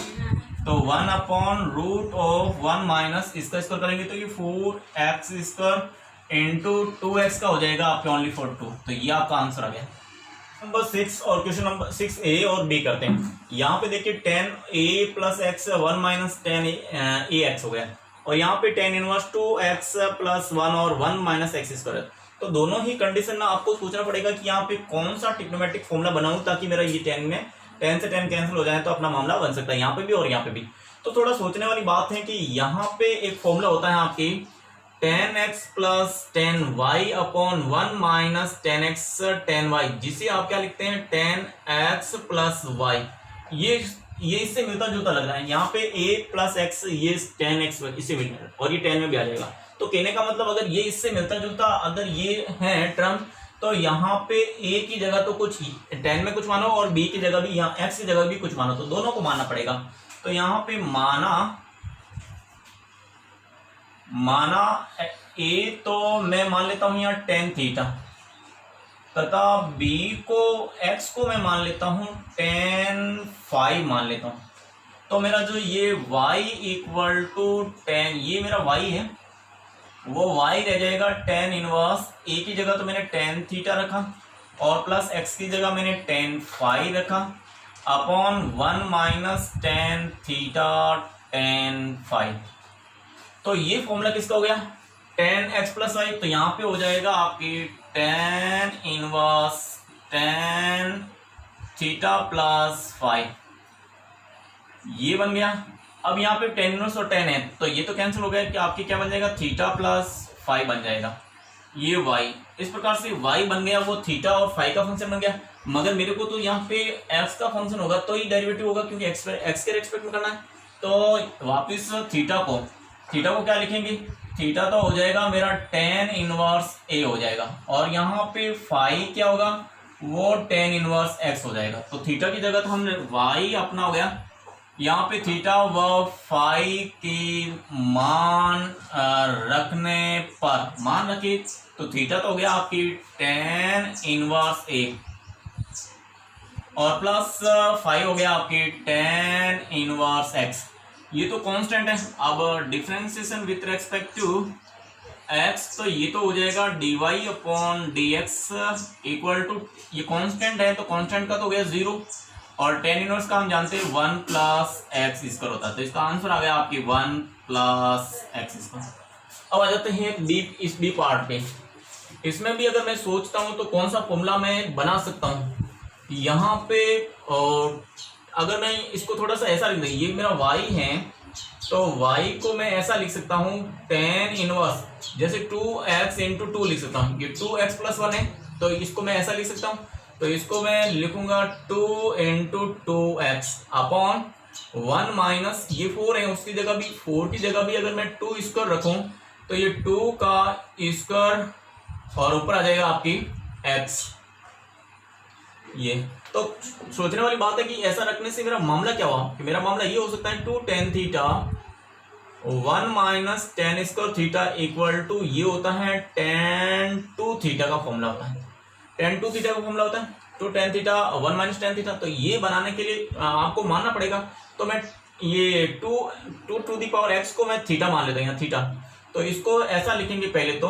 तो 1/√1 माइनस इसका स्क्वायर करेंगे तो ये 4x² इंटू 2x का हो जाएगा आपके ओनली फॉर 2। तो ये आपका आंसर आ गया। नंबर 6 और क्वेश्चन नंबर 6a और b करते हैं। यहाँ पे देखिए 10a plus x 1 minus 10ax हो गया, और यहाँ पे 10 इनवर्स 2x प्लस 1 और 1 माइनस एक्स स्क्वायर। तो दोनों ही कंडीशन में आपको सोचना पड़ेगा कि यहाँ पे कौन सा ट्रिग्नोमेट्रिक फॉर्मूला बनाऊं ताकि मेरा ये 10 से 10 कैंसिल हो जाए तो अपना मामला बन सकता है, यहाँ पे भी और यहाँ पे भी। तो थोड़ा सोचने वाली बात है कि यहाँ पे एक फॉर्मूला होता है आपकी 10x plus 10y upon 1 minus 10x 10y, जिसे आप क्या लिखते हैं 10x प्लस y। ये इससे मिलता जुलता लग रहा है, यहाँ पे a प्लस x, ये 10x इससे मिल रहा है और ये 10 में भी आ जाएगा। तो कहने का मतलब अगर ये इससे मिलता जुलता अगर ये है टर्म, तो यहाँ पे a की जगह तो कुछ 10 में कुछ मानो और b की जगह भी, यहाँ x की जगह भी कुछ मानो, तो दोनों को मानना पड़ेगा। तो यहाँ पे माना a तो मैं मान लेता हूं यहाँ tan थीटा, तथा b को x को मैं मान लेता हूं tan फाई मान लेता हूं। तो मेरा जो ये y इक्वल टू tan, ये मेरा y है, वो y रह जाएगा tan इनवर्स a की जगह तो मैंने tan थीटा रखा और प्लस x की जगह मैंने tan फाई रखा upon 1 minus tan theta tan phi. तो ये फॉर्मूला किसका हो गया, tan x प्लस वाई। तो यहाँ पे हो जाएगा आपकी tan inverse tan theta plus phi, ये बन गया। अब यहाँ पे tan इनवर्स और tan है, तो ये तो कैंसिल हो गया कि आपकी क्या बन जाएगा, थीटा प्लस फाई बन जाएगा। ये y इस प्रकार से y बन गया, वो थीटा और फाई का फंक्शन बन गया। मगर मेरे को तो यहाँ पे x का फंक्शन होगा तो ही डेरिवेटिव होगा, क्योंकि x के रेस्पेक्ट में करना है। तो वापिस थीटा को क्या लिखेंगे, थीटा तो हो जाएगा मेरा tan इनवर्स a हो जाएगा, और यहाँ पे फाई क्या होगा, वो tan इनवर्स x हो जाएगा। तो थीटा की जगह तो हमने y अपना हो गया, यहाँ पे थीटा व फाई की मान रखने पर मान रखिए, तो थीटा तो हो गया आपकी tan इनवर्स a और प्लस फाई हो गया आपकी tan इनवर्स x। ये तो कांस्टेंट है। अब differentiation with respect to x, तो ये तो हो जाएगा dy upon dx equal to, ये कांस्टेंट है तो कांस्टेंट का तो हो गया 0, और tan इनवर्स का हम जानते हैं 1 प्लस एक्स स्क्वायर होता है। तो इसका आंसर आ गया आपकी 1 प्लस एक्स स्क्वायर। अब आ जाते हैं इस बी पार्ट पे। इसमें भी अगर मैं सोचता हूं तो कौन सा फॉर्मूला मैं बना सकता हूं, यहाँ पे अगर मैं इसको थोड़ा सा ऐसा लिख दूं, ये मेरा y है, तो y को मैं ऐसा लिख सकता हूँ tan इनवर्स, जैसे 2x इंटू 2 लिख सकता हूँ। ये 2x प्लस 1 है, तो इसको मैं ऐसा लिख सकता हूँ। तो इसको मैं लिखूंगा 2 इंटू 2x अपॉन 1 माइनस, ये 4 है, उसकी जगह भी 4 की जगह भी अगर मैं 2 स्क्वायर रखूं तो ये 2 का स्क्वायर और ऊपर आ जाएगा आपकी x। ये तो सोचने वाली बात है कि ऐसा रखने से मेरा मामला क्या हुआ, कि मेरा मामला ये हो सकता है 2 tan theta 1 minus tan square theta equal to, ये होता है tan 2 थीटा का फॉर्मूला होता है, tan 2 थीटा का फॉर्मूला होता है, तो tan theta 1 minus tan theta. तो ये बनाने के लिए आपको मानना पड़ेगा, तो मैं ये 2 टू दी पावर x को मैं थीटा मान लेता हूँ यहाँ थीटा। तो इसको ऐसा लिखेंगे पहले तो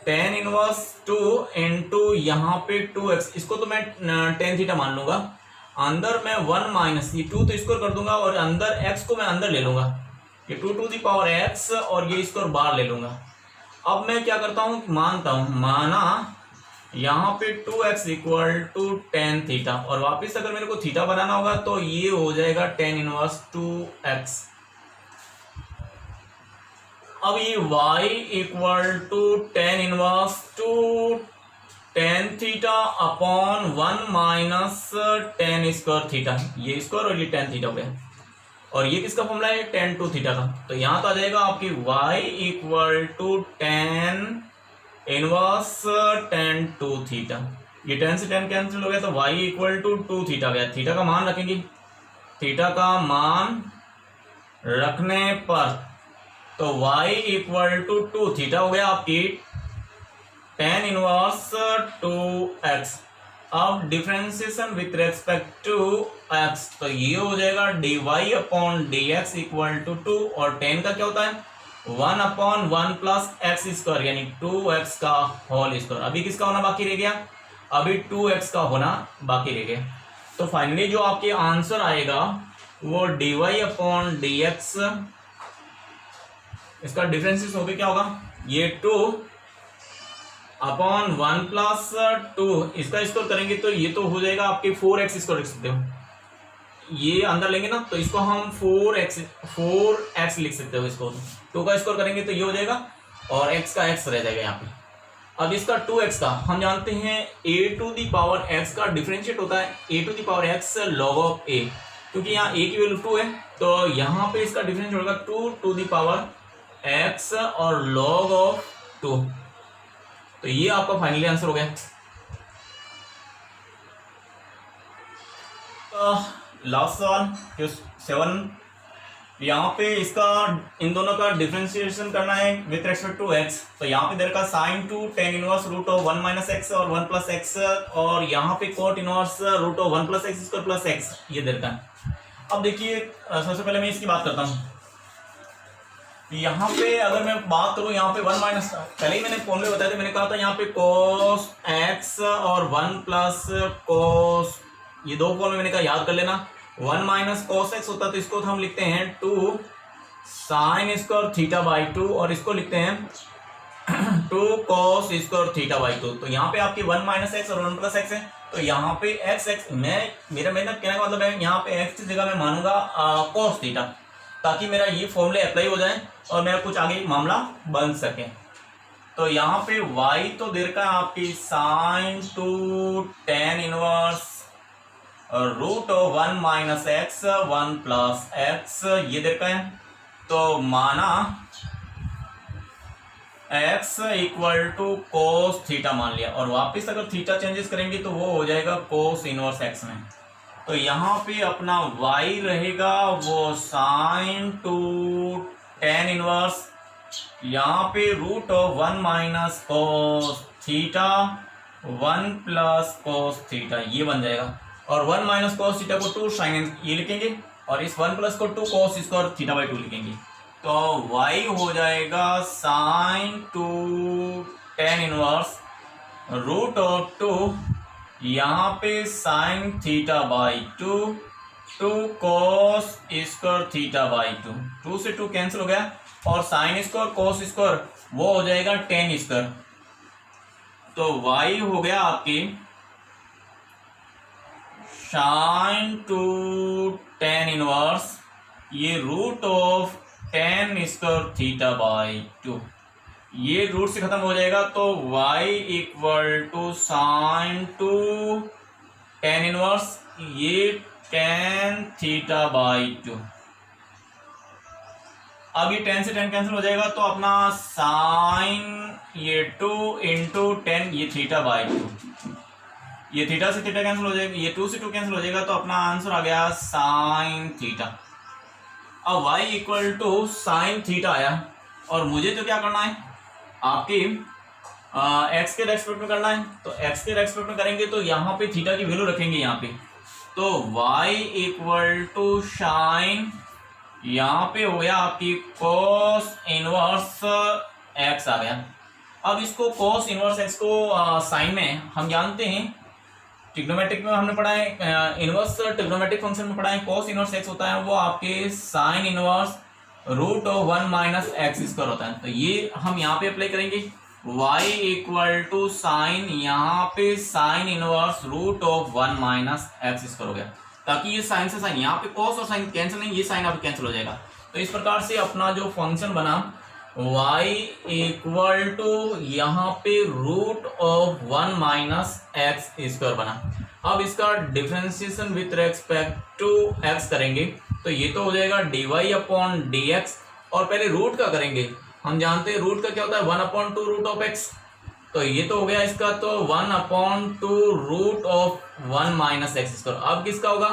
tan इनवर्स 2 इंटू यहाँ पे 2x, इसको तो मैं tan थीटा मान लूंगा, अंदर मैं 1 माइनस ये 2 तो स्क्वायर कर दूंगा और अंदर x को मैं अंदर ले लूंगा, ये 2 टू दी पावर x और ये स्क्वायर बाहर ले लूंगा। अब मैं क्या करता हूँ, माना यहाँ पे 2x equal to tan theta, और वापस अगर मेरे को थीटा बनाना होगा तो ये हो जाएगा tan इनवर्स 2x। अब ये y equal to tan inverse 2 tan theta upon 1 minus tan square theta, ये स्क्वायर और ये tan थीटा हो गया, और ये किसका फॉर्मूला है tan 2 थीटा का। तो यहाँ तो आ जाएगा आपकी y equal to tan inverse tan 2 theta, ये 10 से 10 कैंसिल हो गया तो y इक्वल टू 2 थीटा गया। थीटा का मान रखेंगे, थीटा का मान रखने पर तो y इक्वल टू 2 थीटा हो गया आपकी tan इनवर्स 2x। अब differentiation with respect to x, तो ये हो जाएगा dy upon dx equal to 2, और tan का क्या होता है 1 अपॉन 1 प्लस एक्स स्क्वायर यानी 2x का होल स्क्वायर। अभी किसका होना बाकी रह गया, अभी 2x का होना बाकी रह गया। तो फाइनली जो आपके आंसर आएगा वो dy अपॉन dx, इसका डिफरेंशिएट हो गया क्या होगा, ये 2 अपॉन 1 प्लस 2, इसका स्क्वायर करेंगे तो ये तो हो जाएगा आपके 4x स्क्वायर लिख सकते हो, ये अंदर लेंगे ना तो इसको हम 4x लिख सकते हो। इसको 2 का स्क्वायर करेंगे तो ये हो जाएगा और x का x रह जाएगा यहाँ पे। अब इसका 2x का हम जानते हैं a to the power x का डिफरेंशिएट होता है a to the power x log of a, क्योंकि यहाँ a की वैल्यू 2 है तो यहाँ पे इसका डिफरेंशिएट होगा 2 टू दी पावर x और लॉग ऑफ 2। तो ये आपका फाइनली आंसर हो गया। लास्ट सवाल 7, यहाँ पे इसका इन दोनों का डिफरेंशिएशन करना है विथ रेस्पेक्ट टू x। तो यहाँ पे देर का sine two tan inverse root of 1 minus x और 1 प्लस एक्स, और यहाँ पे cot inverse root of 1 plus x square plus x, ये देर का। अब देखिए सबसे पहले मैं इसकी बात करता हूँ। यहाँ पे अगर मैं बात करूँ यहाँ पे 1 माइनस, पहले ही मैंने फॉर्मूले बताया था, मैंने कहा था यहाँ पे cos x और 1 प्लस cos, ये दो फॉर्मूले मैंने कहा याद कर लेना। 1 माइनस cos x होता है तो इसको हम लिखते हैं 2 साइन स्क्वायर थीटा बाई 2, और इसको लिखते हैं 2 cos स्क्वायर थीटा बाई 2। तो यहाँ पे आपकी 1 माइनस एक्स और 1 प्लस एक्स है, तो यहाँ पे x मेरा कहने का मतलब है यहाँ पे x की जगह मैं मानूंगा cos थीटा, ताकि मेरा ये फॉर्मूले अप्लाई हो जाए और मेरा कुछ आगे मामला बन सके। तो यहाँ पे y तो देर का आपकी sine two tan inverse root of 1 minus x 1 plus x, ये देर का है। तो माना x equal to cos theta मान लिया, और वापस अगर थीटा चेंजेस करेंगे तो वो हो जाएगा कोस इनवर्स x में। तो यहाँ पे अपना y रहेगा वो साइन टू टेन इनवर्स, यहाँ पे root of 1 minus cos theta 1 plus cos theta, ये बन जाएगा। और 1 माइनस कोस थीटा को 2 साइन ये लिखेंगे, और इस 1 प्लस को 2 कोस स्क्वायर थीटा बाई 2 लिखेंगे। तो y हो जाएगा sine two tan inverse root of 2, यहाँ पे sine theta by 2 2 cos square theta by 2, 2 से 2 कैंसिल हो गया, और साइन स्क्वायर कोस स्क्वायर वो हो जाएगा टेन स्क्वायर। तो y हो गया आपकी साइन टू टेन इनवर्स ये root of tan square theta by 2, ये रूट से खत्म हो जाएगा। तो y equal to sine two tan inverse ये टेन थीटा बाई 2। अब ये 10 से 10 कैंसिल हो जाएगा, तो अपना साइन ये 2 इंटू 10 ये थीटा बाई 2, ये थीटा से थीटा कैंसिल हो जाएगा, ये 2 से 2 कैंसिल हो जाएगा, तो अपना आंसर आ गया साइन थीटा। अब y equal to sine theta आया, और मुझे तो क्या करना है आपकी x के रेस्पेक्ट में करना है। तो x के रेस्पेक्ट में करेंगे तो यहाँ पे थीटा की वैल्यू रखेंगे यहाँ पे, तो y इक्वल टू साइन यहाँ पे हो गया आपकी cos इनवर्स x आ गया। अब इसको cos इनवर्स x को साइन में हम जानते हैं ट्रिग्नोमेट्रिक में हमने पढ़ा है, इनवर्स ट्रिग्नोमेट्रिक फंक्शन में पढ़ा है, cos इनवर्स x होता है वो आपके sine inverse root of 1 minus x square होता है। तो ये हम यहाँ पे अप्लाई करेंगे, y इक्वल टू साइन यहाँ पे sine inverse root of 1 minus x square हो गया, ताकि ये साइन से साइन यहाँ पे cos और साइन कैंसिल नहीं, ये साइन आप कैंसिल हो जाएगा। तो इस प्रकार से अपना जो फंक्शन बना y इक्वल टू यहाँ पे root of 1 minus x square बना। अब इसका differentiation with respect to x करेंगे तो ये तो हो जाएगा dy अपॉन dx, और पहले रूट का करेंगे, हम जानते हैं रूट का क्या होता है 1 अपॉन 2 रूट ऑफ x। तो ये तो हो गया इसका, तो 1/2 root of 1 minus x square. अब किसका होगा,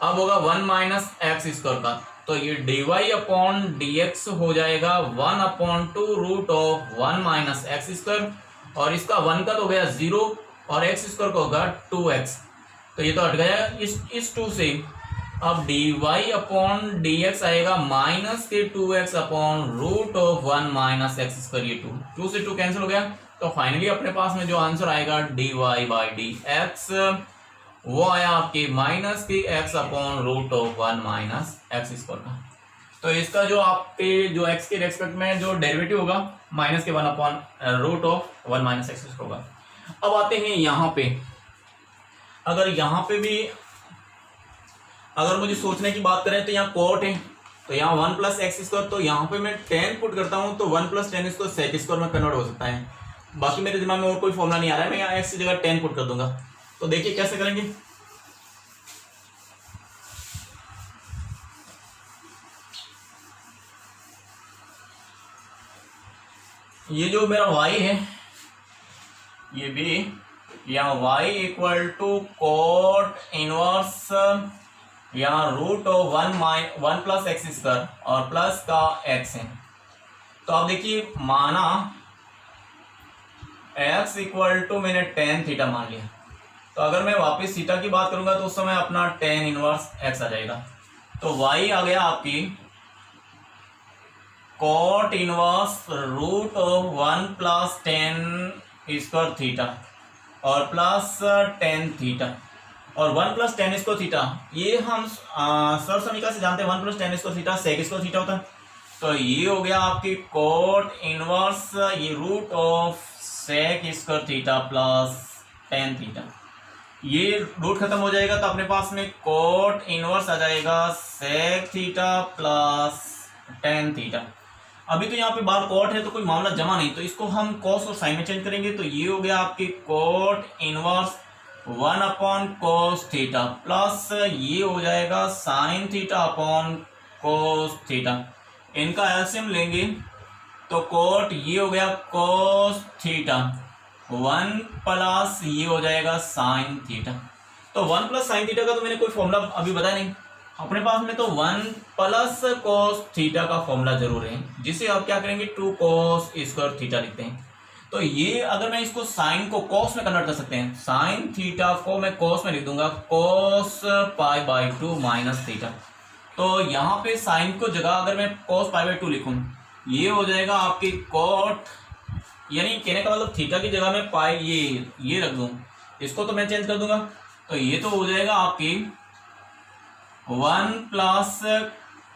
अब होगा 1 माइनस एक्स स्क्वायर का, तो ये dy/dx हो जाएगा 1/2 root of 1 minus x square, और इसका 1 का तो हो गया 0 और एक्स स्क्वायर का होगा 2x, तो ये तो हट गया इस 2 से। अब dy/dx आएगा माइनस के 2x upon root of 1 minus x square, ये 2 से 2 कैंसिल हो गया, तो फाइनली अपने पास में जो आंसर आएगा dy/dx वो आया आपके माइनस की x upon root of 1 minus x square का। तो इसका जो आपके जो x के रेस्पेक्ट में जो डेरिवेटिव होगा माइनस के 1 upon root of 1 minus x square होगा। अब आते हैं यहाँ पे, अगर यहाँ पे भी अगर मुझे सोचने की बात करें तो यहाँ कोट है, तो यहाँ 1 प्लस एक्स स्क्वायर, तो यहाँ पे मैं 10 पुट करता हूँ तो 1 प्लस 10 इसको सेक स्क्वायर में कन्वर्ट हो सकता है। बाकी मेरे दिमाग में और कोई फॉर्मूला नहीं आ रहा है, मैं यहाँ एक्स की जगह 10 पुट कर दूंगा। तो देखिए कैसे करेंगे, ये जो मेरा y है ये भी यहाँ y equal to cot inverse यहाँ root of 1 plus x square और प्लस का x है। तो आप देखिए माना x इक्वल टू मैंने tan थीटा मान लिया, तो अगर मैं वापस थीटा की बात करूंगा तो उस समय अपना tan इनवर्स x आ जाएगा। तो y आ गया आपकी cot inverse root of 1 plus tan square theta और प्लस tan थीटा, और 1 प्लस tan स्क्वायर थीटा ये हम सर समीकरण से जानते हैं, 1 plus tan square theta sec square theta होता है। तो ये हो गया आपकी कोट इनवर्स ये root of sec square theta plus tan theta, ये रूट खत्म हो जाएगा तो अपने पास में कोट इनवर्स आ जाएगा sec theta plus tan theta. अभी तो यहाँ पे बार कोट है तो कोई मामला जमा नहीं, तो इसको हम कॉस और साइन में चेंज करेंगे, तो ये हो गया आपकी cot inverse 1 upon cos theta plus ये हो जाएगा sine theta upon cos theta. इनका एलसीएम लेंगे तो कोट ये हो गया कोस थीटा 1 प्लस ये हो जाएगा साइन थीटा। तो 1 प्लस साइन थीटा का तो मैंने कोई फॉर्मूला अभी बताया नहीं, अपने पास में तो 1 प्लस कोस थीटा का फॉर्मूला जरूर है, जिसे आप क्या करेंगे 2 कोस स्क्वायर थीटा लिखते हैं। तो ये अगर मैं इसको साइन को कॉस में कन्वर्ट कर सकते हैं, साइन थीटा को मैं कॉस में लिख दूंगा कॉस π/2 माइनस थीटा। तो यहाँ पे साइन को जगह अगर मैं कॉस π/2 लिखूं, ये हो जाएगा आपकी कोट, यानी कहने का मतलब थीटा की जगह में पाई ये रख दूं, इसको तो मैं चेंज कर दूंगा, तो ये तो हो जाएगा आपकी 1 प्लस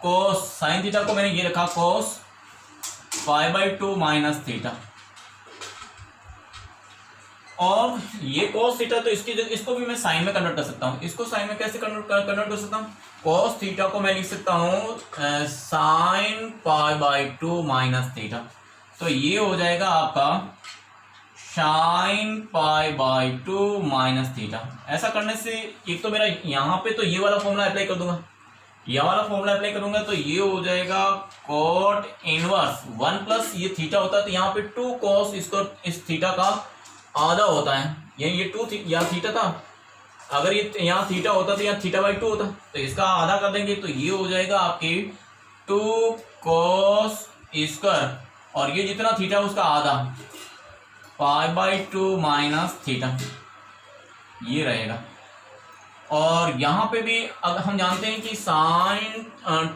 कोस साइन थीटा को मैंने ये रखा कॉस π/2 माइनस थीटा, और ये cos थीटा तो इसको भी मैं साइन में कन्वर्ट कर सकता हूँ। इसको साइन में कैसे कन्वर्ट कर सकता हूँ, cos थीटा को मैं लिख सकता हूँ साइन π/2 माइनस थीटा, तो ये हो जाएगा आपका साइन π/2 माइनस थीटा। ऐसा करने से एक तो मेरा यहाँ पे तो ये वाला फॉर्मूला अप्लाई कर दूंगा, यह वाला फॉर्मूला अप्लाई करूंगा, तो ये हो जाएगा कोट इनवर्स 1 प्लस ये थीटा होता है तो यहाँ पे 2 cos इसको इस थीटा का आधा होता है, ये 2 यहाँ थीटा था, अगर ये यहाँ थीटा होता तो यहाँ θ/2 होता, तो इसका आधा कर देंगे तो ये हो जाएगा आपकी 2 cos स्क्वायर, और ये जितना थीटा उसका आधा π/2 माइनस थीटा ये रहेगा। और यहाँ पे भी अगर हम जानते हैं कि साइन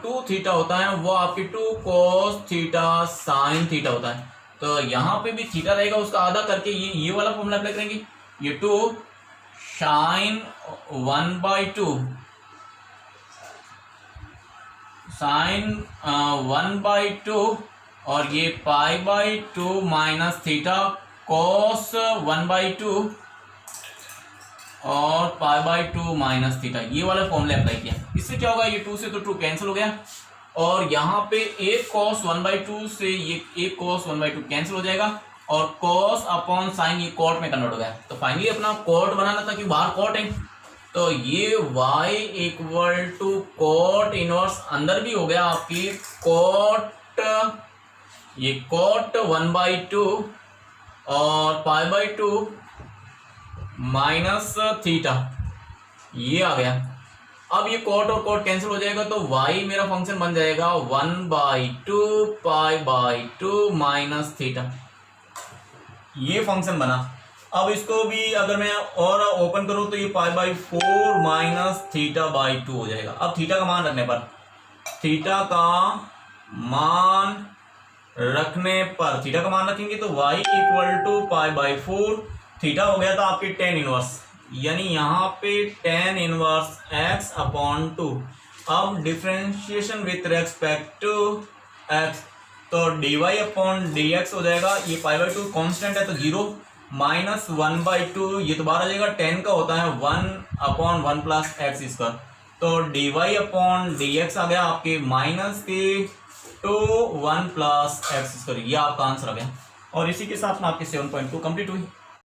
2 थीटा होता है वो आपकी 2 cos थीटा साइन थीटा होता है, तो यहाँ पे भी थीटा रहेगा उसका आधा करके ये वाला फॉर्मूला अप्लाई करेंगे, ये 2 साइन 1/2 साइन 1/2 और ये π/2 माइनस थीटा cos 1/2 और π/2 माइनस थीटा, ये वाला फॉर्मूला अप्लाई किया। इससे क्या होगा, ये 2 से तो 2 कैंसिल हो गया, और यहाँ पे एक cos 1/2 से ये एक cos 1/2 कैंसिल हो जाएगा, और cos अपॉन साइन ये कोट में कन्वर्ट हो गया। तो फाइनली अपना कोट बनाना था कि बाहर कोट है, तो ये y equal to cot inverse अंदर भी हो गया आपकी कोट, ये कोट 1/2 और पाई बाई 2 माइनस थीटा, ये आ गया। अब ये कोट और कोट कैंसिल हो जाएगा तो y मेरा फंक्शन बन जाएगा 1/2 पाई बाई 2 माइनस थीटा, ये फंक्शन बना। अब इसको भी अगर मैं और ओपन करूं तो ये पाई बाई 4 माइनस थीटा बाई 2 हो जाएगा। अब थीटा का मान रखने पर, थीटा का मान रखेंगे तो y equal to pi by 4, theta हो गया था आपकी tan इनवर्स, यानी यहाँ पे tan इनवर्स x अपॉन 2। अब differentiation with respect to x, तो dy अपॉन dx हो जाएगा, ये पाई बाई 2 कॉन्स्टेंट है तो 0, माइनस 1/2, ये तो बाहर आ जाएगा, 10 का होता है 1 अपॉन 1 प्लस एक्स स्क्वायर, तो dy अपॉन dx आ गया आपके माइनस के 2 1 प्लस एक्स स्क्वायर, ये आपका आंसर आ गया। और इसी के साथ में आपकी 7.2 कंप्लीट हुई।